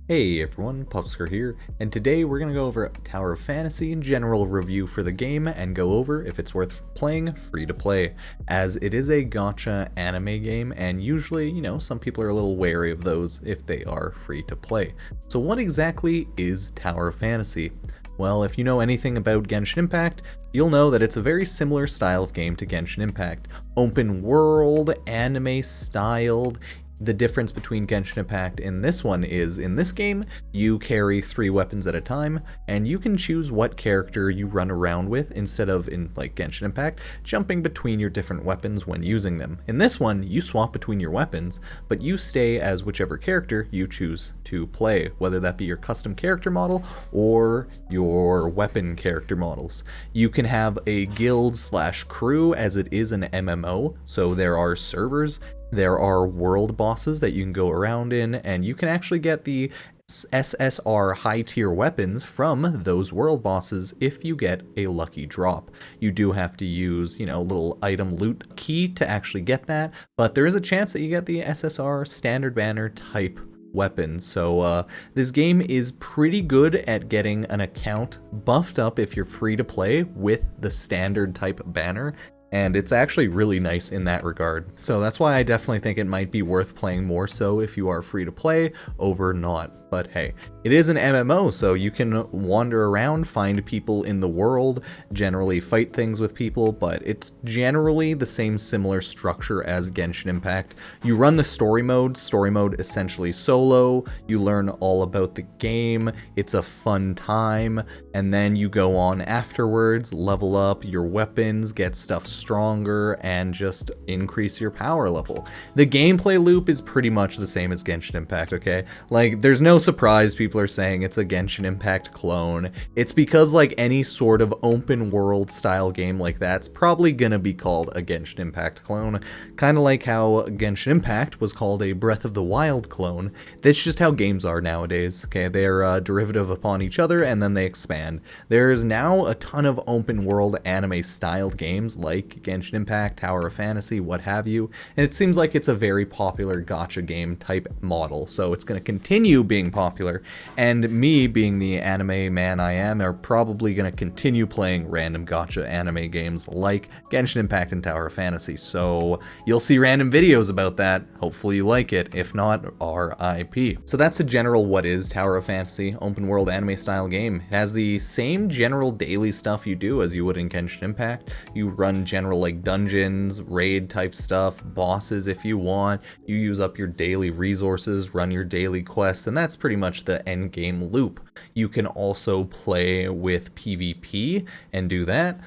Hey everyone, Pupsker here, and today we're going to go over Tower of Fantasy, general review for the game, and go over if it's worth playing free to play, as it is a gacha anime game, and usually, some people are a little wary of those if they are free to play. So what exactly is Tower of Fantasy? Well, if you know anything about Genshin Impact, you'll know that it's a very similar style of game to Genshin Impact. Open world, anime styled. The difference between Genshin Impact and this one is, in this game, you carry 3 weapons at a time, and you can choose what character you run around with instead of, in like Genshin Impact, jumping between your different weapons when using them. In this one, you swap between your weapons, but you stay as whichever character you choose to play, whether that be your custom character model or your weapon character models. You can have a guild/crew as it is an MMO, so there are servers. There are world bosses that you can go around in, and you can actually get the SSR high tier weapons from those world bosses if you get a lucky drop. You do have to use, little item loot key to actually get that, but there is a chance that you get the SSR standard banner type weapons. So this game is pretty good at getting an account buffed up if you're free to play with the standard type banner. And it's actually really nice in that regard. So that's why I definitely think it might be worth playing more so if you are free to play over not. But hey, it is an MMO, so you can wander around, find people in the world, generally fight things with people, but it's generally the same similar structure as Genshin Impact. You run the story mode essentially solo, you learn all about the game, it's a fun time, and then you go on afterwards, level up your weapons, get stuff stronger, and just increase your power level. The gameplay loop is pretty much the same as Genshin Impact, okay? Like, there's no surprise people are saying it's a Genshin Impact clone. It's because like any sort of open world style game like that's probably gonna be called a Genshin Impact clone. Kind of like how Genshin Impact was called a Breath of the Wild clone. That's just how games are nowadays, okay? They're derivative upon each other and then they expand. There's now a ton of open world anime styled games like Genshin Impact, Tower of Fantasy, what have you, and it seems like it's a very popular gacha game type model, so it's gonna continue being popular, and me being the anime man I am are probably going to continue playing random gacha anime games like Genshin Impact and Tower of Fantasy, so you'll see random videos about that. Hopefully you like it. If not, RIP. So that's the general what is Tower of Fantasy, open world anime style game. It has the same general daily stuff you do as you would in Genshin Impact. You run general like dungeons, raid type stuff, bosses if you want. You use up your daily resources, run your daily quests, and that's pretty much the end game loop. You can also play with PvP and do that.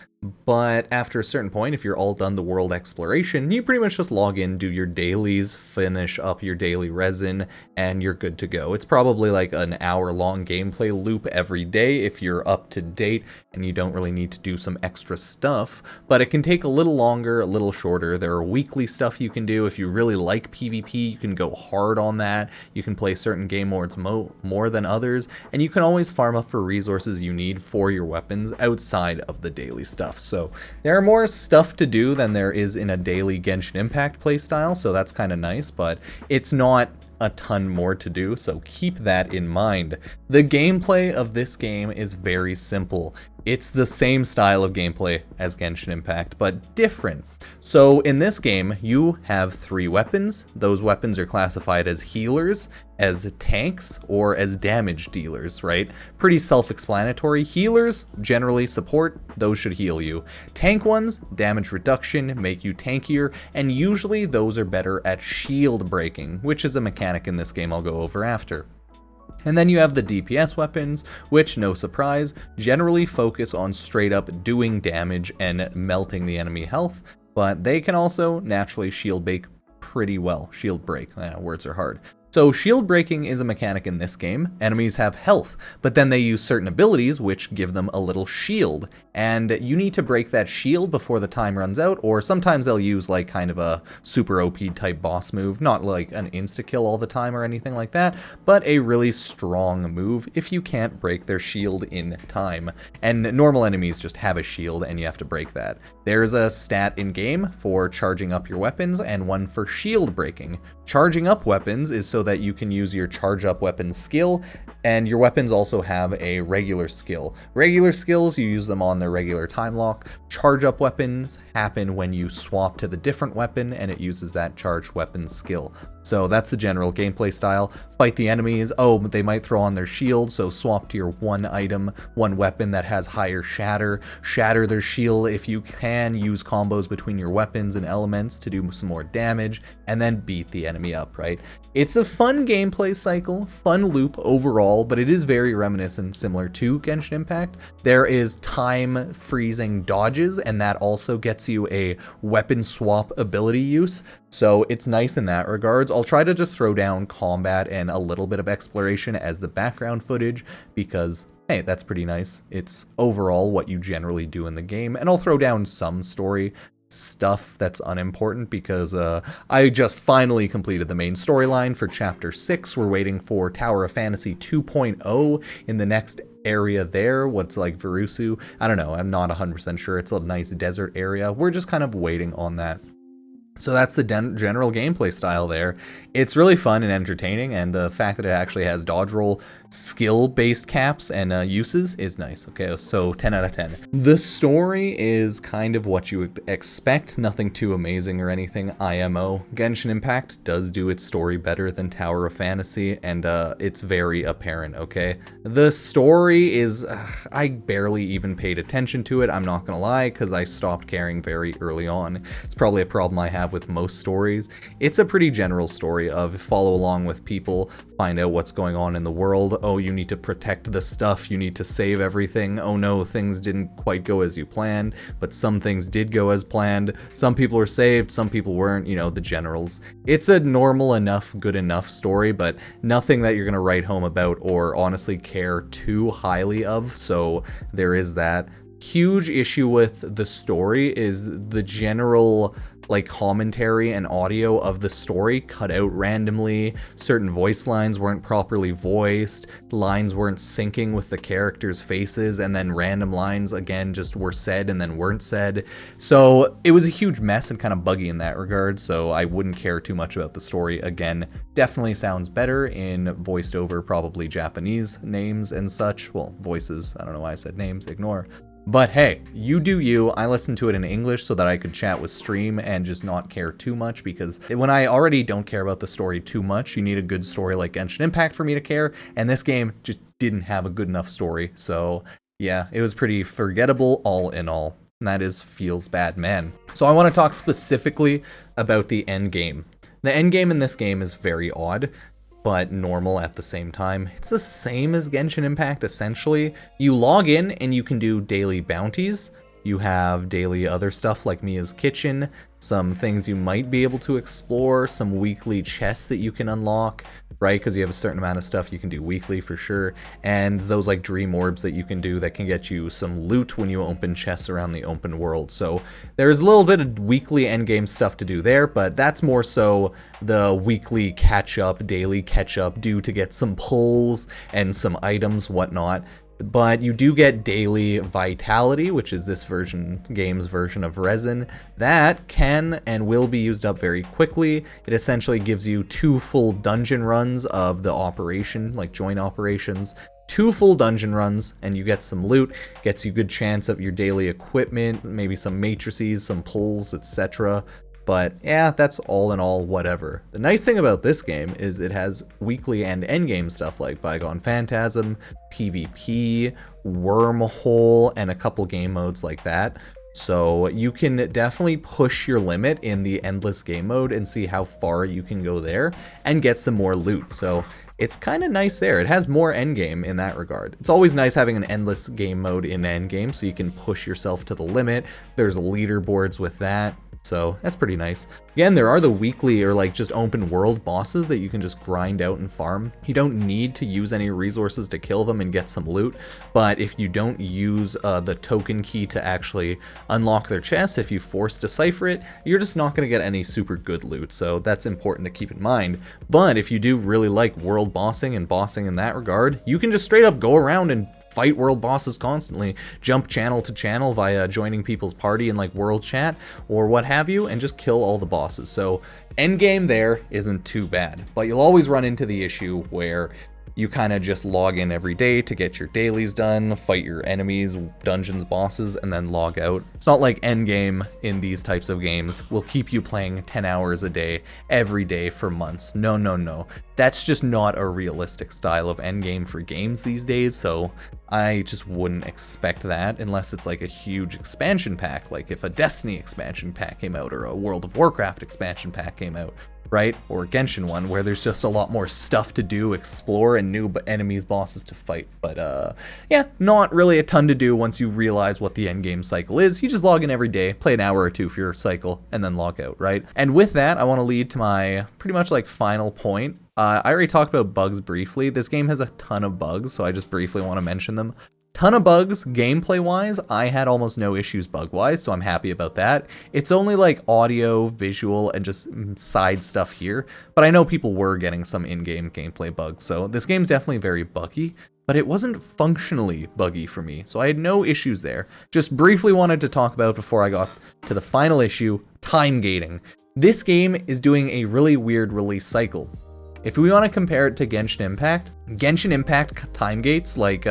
But after a certain point, if you're all done the world exploration, you pretty much just log in, do your dailies, finish up your daily resin, and you're good to go. It's probably like an hour-long gameplay loop every day if you're up to date and you don't really need to do some extra stuff, but it can take a little longer, a little shorter. There are weekly stuff you can do. If you really like PvP, you can go hard on that. You can play certain game modes more than others, and you can always farm up for resources you need for your weapons outside of the daily stuff. So there are more stuff to do than there is in a daily Genshin Impact playstyle, so that's kind of nice, but it's not a ton more to do, so keep that in mind. The gameplay of this game is very simple. It's the same style of gameplay as Genshin Impact, but different. So in this game, you have 3 weapons. Those weapons are classified as healers, as tanks, or as damage dealers, right? Pretty self-explanatory. Healers generally support, those should heal you. Tank ones, damage reduction, make you tankier, and usually those are better at shield breaking, which is a mechanic in this game I'll go over after. And then you have the DPS weapons, which, no surprise, generally focus on straight up doing damage and melting the enemy health, but they can also naturally shield break pretty well. Shield break, words are hard. So shield breaking is a mechanic in this game. Enemies have health, but then they use certain abilities which give them a little shield, and you need to break that shield before the time runs out, or sometimes they'll use like kind of a super OP type boss move, not like an insta-kill all the time or anything like that, but a really strong move if you can't break their shield in time. And normal enemies just have a shield and you have to break that. There's a stat in game for charging up your weapons and one for shield breaking. Charging up weapons is so so that you can use your charge up weapon skill, and your weapons also have a regular skill. Regular skills, you use them on their regular time lock. Charge up weapons happen when you swap to the different weapon and it uses that charged weapon skill. So that's the general gameplay style. Fight the enemies. Oh, but they might throw on their shield, so swap to your one item, one weapon that has higher shatter. Shatter their shield if you can. Use combos between your weapons and elements to do some more damage, and then beat the enemy up, right? It's a fun gameplay cycle, fun loop overall, but it is very reminiscent, similar to Genshin Impact. There is time freezing dodges, and that also gets you a weapon swap ability use. So it's nice in that regards. I'll try to just throw down combat and a little bit of exploration as the background footage because, hey, that's pretty nice. It's overall what you generally do in the game. And I'll throw down some story stuff that's unimportant because I just finally completed the main storyline for Chapter 6. We're waiting for Tower of Fantasy 2.0 in the next area there, what's like Verusu. I don't know, I'm not 100% sure. It's a nice desert area. We're just kind of waiting on that. So that's the general gameplay style there. It's really fun and entertaining, and the fact that it actually has dodge roll skill-based caps and uses is nice. Okay, so 10 out of 10. The story is kind of what you would expect, nothing too amazing or anything IMO. Genshin Impact does do its story better than Tower of Fantasy, and it's very apparent, okay? The story is, I barely even paid attention to it, I'm not gonna lie, because I stopped caring very early on. It's probably a problem I have with most stories. It's a pretty general story of follow along with people, find out what's going on in the world. Oh, you need to protect the stuff, you need to save everything. Oh no, things didn't quite go as you planned, but some things did go as planned. Some people were saved, some people weren't, you know, the generals. It's a normal enough, good enough story, but nothing that you're gonna write home about or honestly care too highly of, so there is that. Huge issue with the story is the general like commentary and audio of the story cut out randomly. Certain voice lines weren't properly voiced, lines weren't syncing with the characters' faces, and then random lines again just were said and then weren't said. So it was a huge mess and kind of buggy in that regard, so I wouldn't care too much about the story. Again, definitely sounds better in voiced over probably Japanese names and such. Well, voices, I don't know why I said names, ignore. But hey, you do you. I listened to it in English so that I could chat with stream and just not care too much, because when I already don't care about the story too much, you need a good story like Genshin Impact for me to care, and this game just didn't have a good enough story. So yeah, it was pretty forgettable all in all. And that is feels bad, man. So I want to talk specifically about the end game. The end game in this game is very odd, but normal at the same time. It's the same as Genshin Impact, essentially. You log in and you can do daily bounties. You have daily other stuff like Mia's Kitchen, some things you might be able to explore, some weekly chests that you can unlock, right? Because you have a certain amount of stuff you can do weekly for sure. And those like dream orbs that you can do that can get you some loot when you open chests around the open world. So there's a little bit of weekly endgame stuff to do there, but that's more so the weekly catch up, daily catch up, due to get some pulls and some items, whatnot. But you do get daily vitality, which is this game's version of resin. That can and will be used up very quickly. It essentially gives you 2 full dungeon runs of the operation, like joint operations. 2 full dungeon runs, and you get some loot, gets you good chance of your daily equipment, maybe some matrices, some pulls, etc. But yeah, that's all in all whatever. The nice thing about this game is it has weekly and endgame stuff like Bygone Phantasm, PvP, Wormhole, and a couple game modes like that. So you can definitely push your limit in the endless game mode and see how far you can go there and get some more loot. So it's kind of nice there. It has more endgame in that regard. It's always nice having an endless game mode in endgame so you can push yourself to the limit. There's leaderboards with that. So that's pretty nice. Again, there are the weekly or like just open world bosses that you can just grind out and farm. You don't need to use any resources to kill them and get some loot, but if you don't use the token key to actually unlock their chests, if you force decipher it, you're just not going to get any super good loot. So that's important to keep in mind. But if you do really like world bossing and bossing in that regard, you can just straight up go around and fight world bosses constantly, jump channel to channel via joining people's party in like world chat or what have you, and just kill all the bosses. So endgame there isn't too bad, but you'll always run into the issue where you kind of just log in every day to get your dailies done, fight your enemies, dungeons, bosses, and then log out. It's not like endgame in these types of games will keep you playing 10 hours a day, every day for months. No, no, no. That's just not a realistic style of endgame for games these days, so I just wouldn't expect that unless it's like a huge expansion pack, like if a Destiny expansion pack came out or a World of Warcraft expansion pack came out. Right? Or Genshin one, where there's just a lot more stuff to do, explore, and new enemies, bosses to fight. But yeah, not really a ton to do once you realize what the end game cycle is. You just log in every day, play an hour or two for your cycle, and then log out, right? And with that, I want to lead to my pretty much like final point. I already talked about bugs briefly. This game has a ton of bugs, so I just briefly want to mention them. Ton of bugs gameplay wise. I had almost no issues bug wise, so I'm happy about that. It's only like audio, visual, and just side stuff here, but I know people were getting some in-game gameplay bugs, so this game's definitely very buggy, but it wasn't functionally buggy for me, so I had no issues there. Just briefly wanted to talk about before I got to the final issue, time gating. This game is doing a really weird release cycle. If we want to compare it to Genshin Impact time gates, like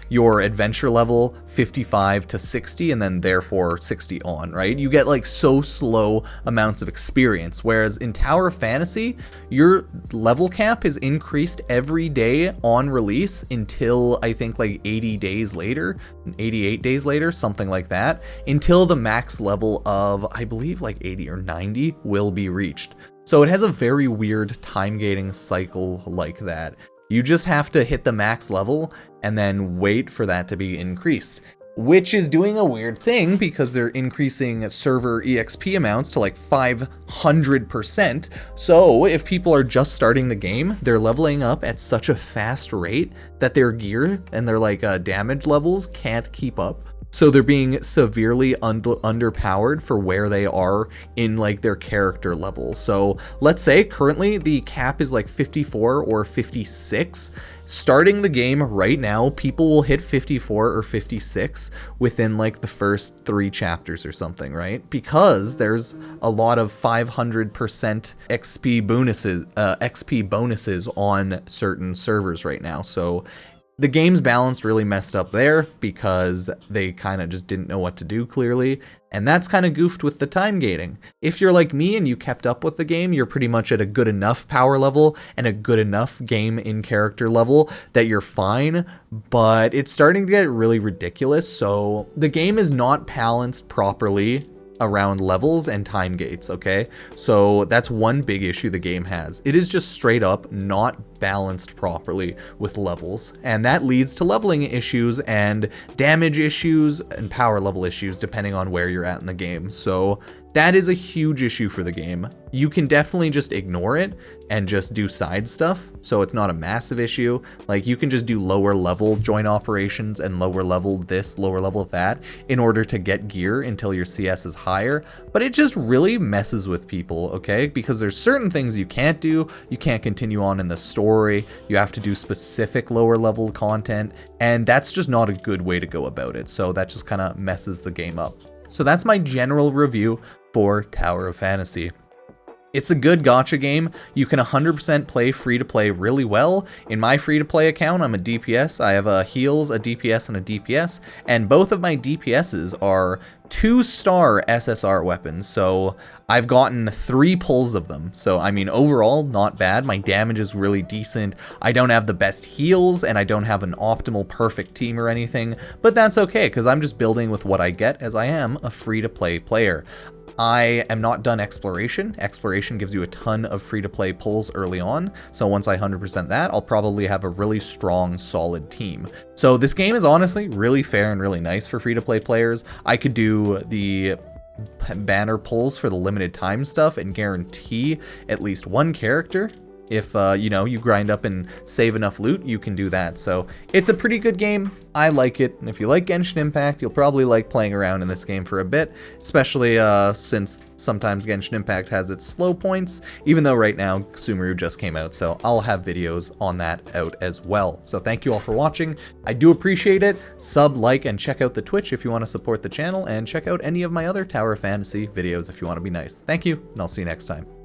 your adventure level 55 to 60 and then therefore 60 on, right? You get like so slow amounts of experience, whereas in Tower of Fantasy, your level cap is increased every day on release until I think like 80 days later, 88 days later, something like that, until the max level of, I believe like 80 or 90 will be reached. So it has a very weird time gating cycle like that. You just have to hit the max level and then wait for that to be increased, which is doing a weird thing because they're increasing server EXP amounts to like 500%. So if people are just starting the game, they're leveling up at such a fast rate that their gear and their like damage levels can't keep up. So they're being severely underpowered for where they are in like their character level. So let's say currently the cap is like 54 or 56. Starting the game right now, people will hit 54 or 56 within like the first 3 chapters or something, right? Because there's a lot of 500% XP bonuses on certain servers right now. So the game's balanced really messed up there because they kind of just didn't know what to do clearly, and that's kind of goofed with the time gating. If you're like me and you kept up with the game, you're pretty much at a good enough power level and a good enough game in character level that you're fine, but it's starting to get really ridiculous. So the game is not balanced properly around levels and time gates, okay? So that's one big issue the game has. It is just straight up not balanced properly with levels, and that leads to leveling issues and damage issues and power level issues depending on where you're at in the game. So that is a huge issue for the game. You can definitely just ignore it and just do side stuff, so it's not a massive issue. Like you can just do lower level joint operations and lower level this, lower level that in order to get gear until your CS is higher, but it just really messes with people, okay? Because there's certain things you can't do. You can't continue on in the story. You have to do specific lower level content, and that's just not a good way to go about it. So that just kind of messes the game up. So that's my general review for Tower of Fantasy. It's a good gacha game. You can 100% play free-to-play really well. In my free-to-play account, I'm a DPS. I have a heals, a DPS, and a DPS. And both of my DPSs are 2-star SSR weapons. So I've gotten 3 pulls of them. So, I mean, overall, not bad. My damage is really decent. I don't have the best heals, and I don't have an optimal perfect team or anything. But that's okay, because I'm just building with what I get, as I am a free-to-play player. I am not done exploration. Exploration gives you a ton of free-to-play pulls early on, so once I 100% that, I'll probably have a really strong, solid team. So this game is honestly really fair and really nice for free-to-play players. I could do the banner pulls for the limited time stuff and guarantee at least one character If, you know, you grind up and save enough loot, you can do that. So it's a pretty good game. I like it. And if you like Genshin Impact, you'll probably like playing around in this game for a bit, especially since sometimes Genshin Impact has its slow points, even though right now Sumeru just came out. So I'll have videos on that out as well. So thank you all for watching. I do appreciate it. Sub, like, and check out the Twitch if you want to support the channel, and check out any of my other Tower of Fantasy videos if you want to be nice. Thank you, and I'll see you next time.